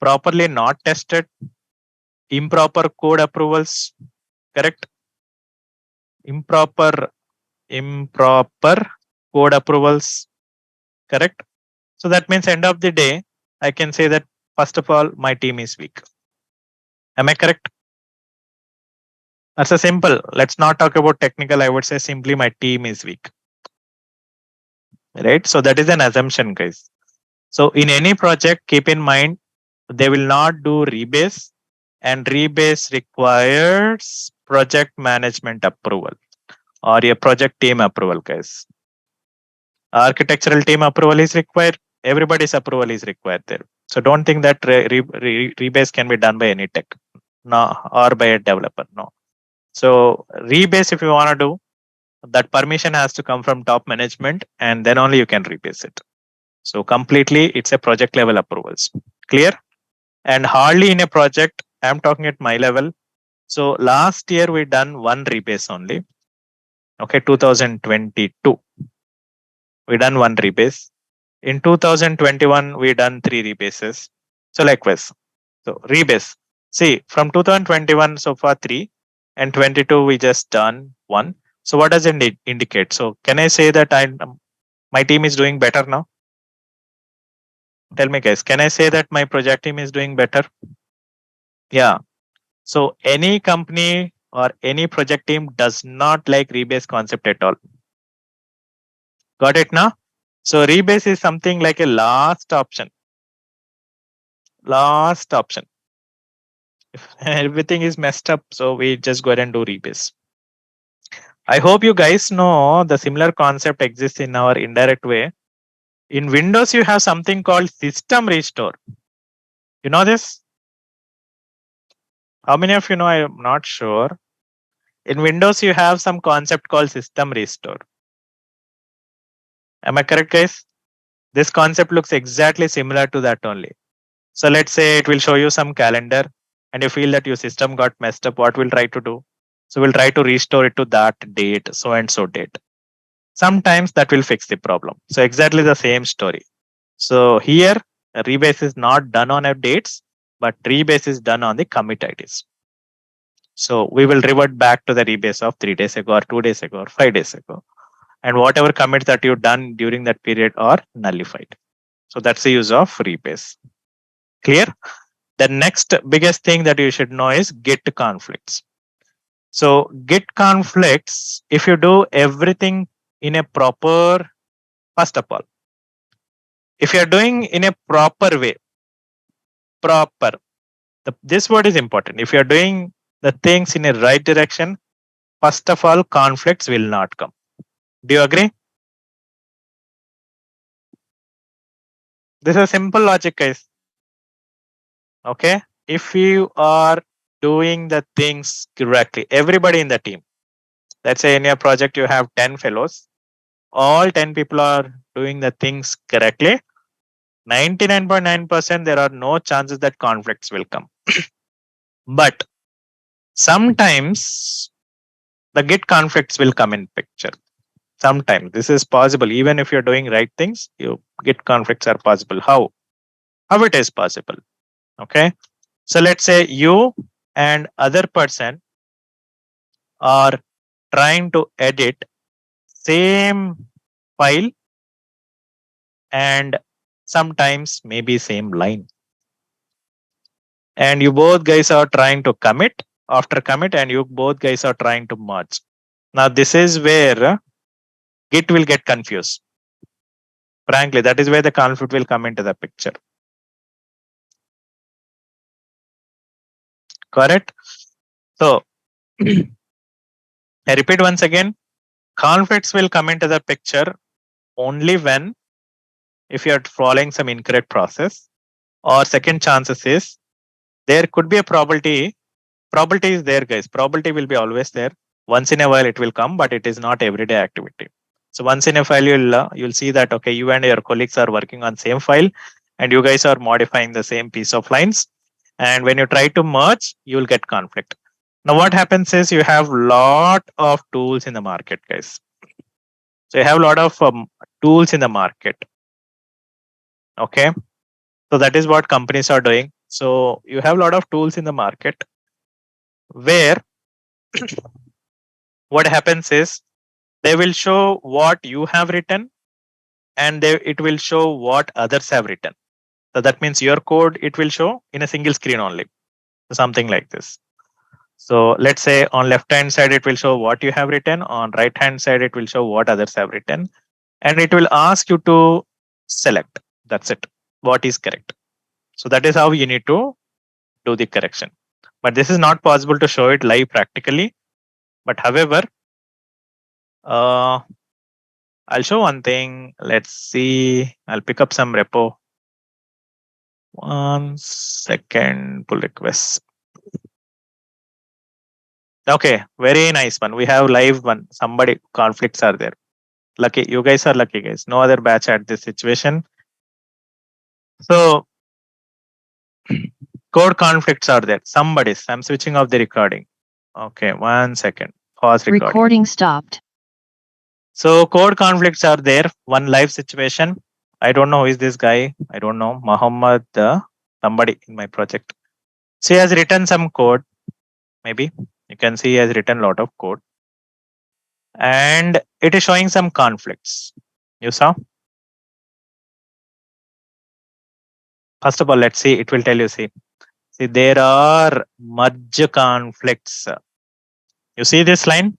properly not tested, improper code approvals, correct? Improper code approvals, correct? So that means end of the day, I can say that first of all, my team is weak. Am I correct? That's a simple. Let's not talk about technical. I would say simply my team is weak. Right? So that is an assumption, guys. So in any project, keep in mind, they will not do rebase, and rebase requires project management approval or a project team approval, guys. Architectural team approval is required. Everybody's approval is required there. So don't think that rebase can be done by any tech, no, or by a developer. No. So rebase, if you want to do, that permission has to come from top management, and then only you can rebase it. So completely, it's a project level approvals. Clear? And hardly in a project, I'm talking at my level. So last year we done one rebase only. Okay, 2022. We done one rebase. In 2021, we done 3 rebases. So likewise. So rebase. See, from 2021 so far 3, and 22 we just done 1. So what does it indicate? So can I say that my team is doing better now? Tell me, guys, can I say that my project team is doing better? Yeah. So any company or any project team does not like rebase concept at all. Got it now? So rebase is something like a last option. Last option. If everything is messed up, so we just go ahead and do rebase. I hope you guys know the similar concept exists in our indirect way. In Windows, you have something called system restore. You know this? How many of you know? I am not sure. In Windows, you have some concept called system restore. Am I correct, guys? This concept looks exactly similar to that only. So let's say it will show you some calendar, and you feel that your system got messed up. What we'll try to do? So we'll try to restore it to that date, so and so date. Sometimes that will fix the problem. So exactly the same story. So here, rebase is not done on a dates, but rebase is done on the commit IDs. So we will revert back to the rebase of 3 days ago or 2 days ago or 5 days ago. And whatever commits that you've done during that period are nullified. So that's the use of rebase. Clear? The next biggest thing that you should know is git conflicts. So git conflicts, if you do everything in a proper, first of all, if you're doing in a proper way, this word is important. If you're doing the things in a right direction, first of all, conflicts will not come. Do you agree? This is a simple logic, guys. Okay. If you are doing the things correctly. Everybody in the team. Let's say in your project you have 10 fellows. All 10 people are doing the things correctly. 99.9% there are no chances that conflicts will come. But sometimes the Git conflicts will come in picture. Sometimes this is possible. Even if you're doing right things, you Git conflicts are possible. How it is possible? Okay. So let's say you and other person are trying to edit same file and sometimes maybe same line. And you both guys are trying to commit after commit and you both guys are trying to merge. Now this is where Git will get confused. Frankly, that is where the conflict will come into the picture. Correct? So I repeat once again, conflicts will come into the picture only when if you are following some incorrect process, or second chances is there could be a probability. Probability is there, guys. Probability will be always there. Once in a while it will come, but it is not everyday activity. So once in a while you'll see that okay, you and your colleagues are working on same file and you guys are modifying the same piece of lines. And when you try to merge, you will get conflict. Now what happens is you have lot of tools in the market, guys. So you have a lot of tools in the market. Okay. So that is what companies are doing. So you have a lot of tools in the market where what happens is they will show what you have written and it will show what others have written. So that means your code, it will show in a single screen only. Something like this. So let's say on left hand side, it will show what you have written. On right hand side, it will show what others have written. And it will ask you to select. That's it. What is correct. So that is how you need to do the correction. But this is not possible to show it live practically. But however, I'll show one thing. Let's see. I'll pick up some repo. 1 second, pull request. Okay, very nice one. We have live one. Somebody conflicts are there. Lucky, you guys are lucky, guys. No other batch at this situation. So code conflicts are there. Somebody's. I'm switching off the recording. Okay, 1 second. Pause recording. Recording stopped. So code conflicts are there. One live situation. I don't know who is this guy. I don't know. Muhammad, somebody in my project. So he has written some code. Maybe you can see he has written a lot of code. And it is showing some conflicts. You saw? First of all, let's see. It will tell you, see, there are merge conflicts. You see this line?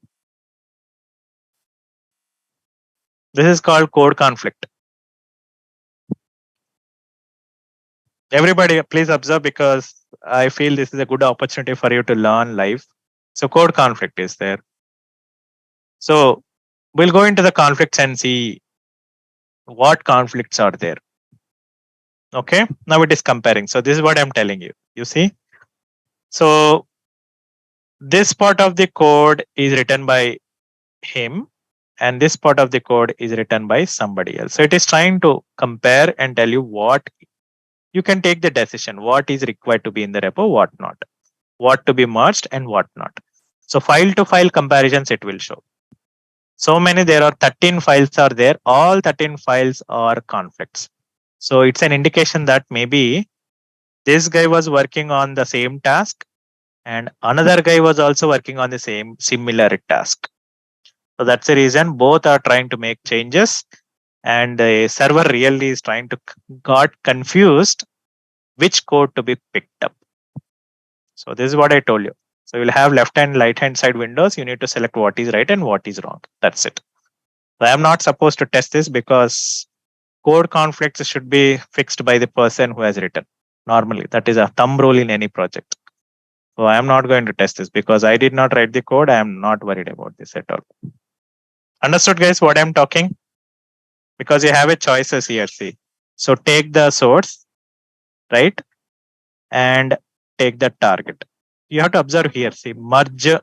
This is called code conflict. Everybody, please observe because I feel this is a good opportunity for you to learn live. So code conflict is there. So we'll go into the conflicts and see what conflicts are there. Okay, now it is comparing. So this is what I'm telling you. You see? So this part of the code is written by him and this part of the code is written by somebody else. So it is trying to compare and tell you what you can take the decision, what is required to be in the repo, what not, what to be merged and what not. So file to file comparisons it will show. So many, there are 13 files are there. All 13 files are conflicts. So it's an indication that maybe this guy was working on the same task and another guy was also working on the same similar task. So that's the reason both are trying to make changes and the server really is trying to got confused which code to be picked up. So this is what I told you. So you'll have left and right hand side windows. You need to select what is right and what is wrong. That's it. So I am not supposed to test this because code conflicts should be fixed by the person who has written. Normally, that is a thumb rule in any project. So I am not going to test this because I did not write the code. I am not worried about this at all. Understood, guys, what I'm talking? Because you have a choices here, see. So take the source, right? And take the target. You have to observe here. See, merge,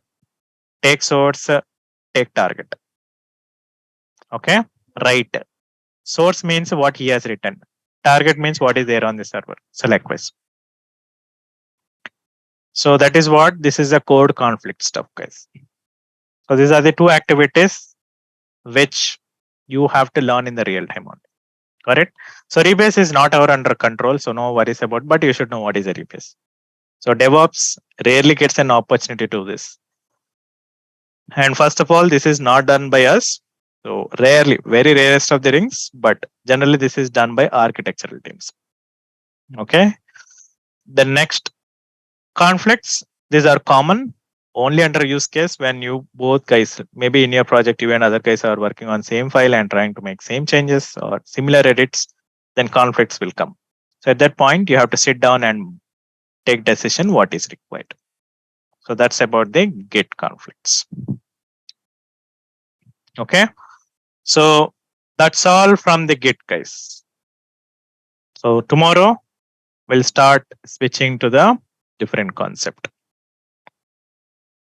take source, take target. Okay, right. Source means what he has written. Target means what is there on the server. So likewise. So that is what this is a code conflict stuff, guys. So these are the two activities which you have to learn in the real time only. Correct? So rebase is not our under control, so no worries about, but you should know what is a rebase. So DevOps rarely gets an opportunity to do this. And first of all, this is not done by us. So rarely, very rarest of the rings, but generally this is done by architectural teams. Okay. The next conflicts, these are common only under use case when you both guys, maybe in your project, you and other guys are working on same file and trying to make same changes or similar edits, then conflicts will come. So at that point, you have to sit down and take decision what is required. So that's about the Git conflicts. Okay. So that's all from the Git, guys. So tomorrow we'll start switching to the different concept.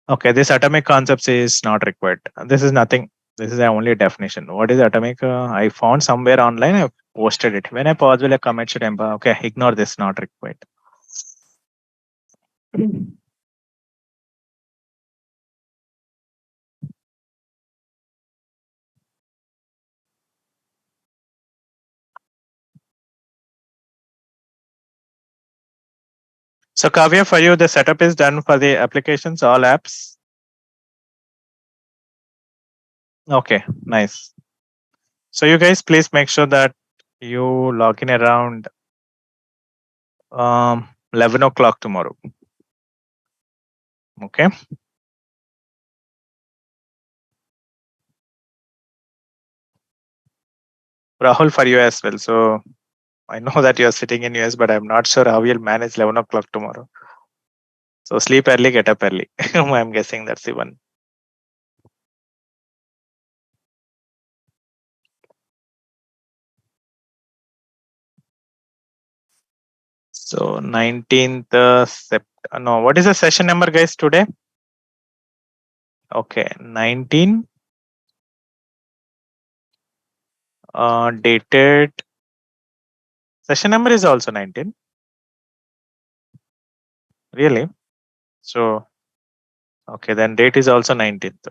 Okay, this atomic concepts is not required. This is nothing. This is only a definition. What is atomic? I found somewhere online. I posted it. When I pause, will I comment should empower? Okay, ignore this. Not required. So Kavya, for you, the setup is done for the applications, all apps. Okay, nice. So you guys, please make sure that you log in around 11 o'clock tomorrow. Okay. Rahul, for you as well. So I know that you're sitting in US, but I'm not sure how you'll manage 11 o'clock tomorrow. So sleep early, get up early. I'm guessing that's the one. So 19th no, what is the session number, guys, today? Okay, 19 dated. Session number is also 19. Really? So okay, then date is also 19th.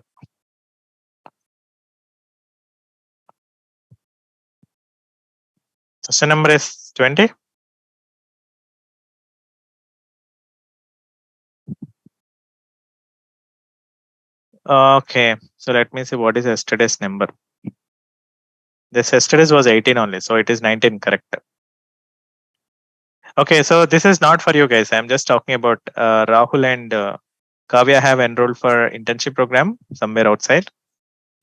Session number is 20. Okay, so let me see what is yesterday's number. This yesterday's was 18 only, so it is 19, correct? Okay, so this is not for you guys. I'm just talking about Rahul and Kavya have enrolled for internship program somewhere outside.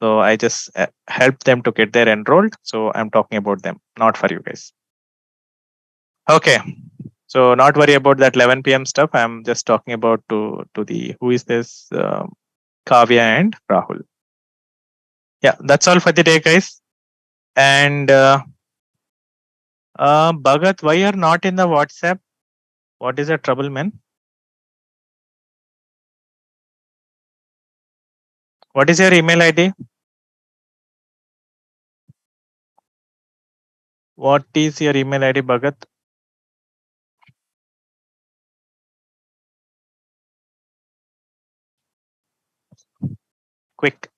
So I just helped them to get there enrolled. So I'm talking about them, not for you guys. Okay, so not worry about that 11 p.m. stuff. I'm just talking about to the who is this Kavya and Rahul. Yeah, that's all for the day, guys. And Bhagat, why you're not in the WhatsApp? What is the trouble, man? What is your email ID? What is your email ID, Bhagat? Quick.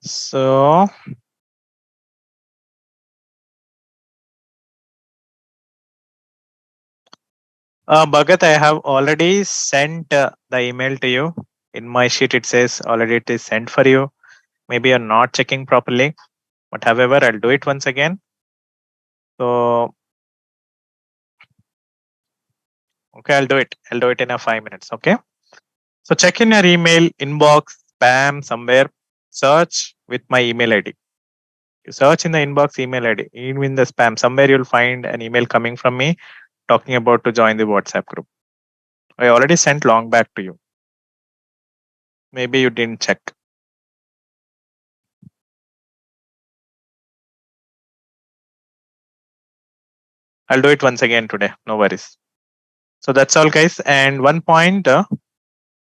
So Bhagat, I have already sent the email to you. In my sheet, it says already it is sent for you. Maybe you're not checking properly, but however, I'll do it once again. So, okay, I'll do it. I'll do it in a 5 minutes. Okay. So check in your email inbox, spam, somewhere. Search with my email ID. You search in the inbox email ID, even in the spam. Somewhere you'll find an email coming from me talking about to join the WhatsApp group. I already sent long back to you. Maybe you didn't check. I'll do it once again today. No worries. So that's all, guys. And one point,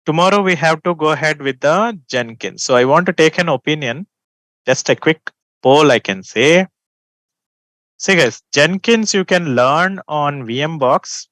tomorrow we have to go ahead with the Jenkins. So I want to take an opinion, just a quick poll, I can say. See, guys, Jenkins you can learn on VMbox.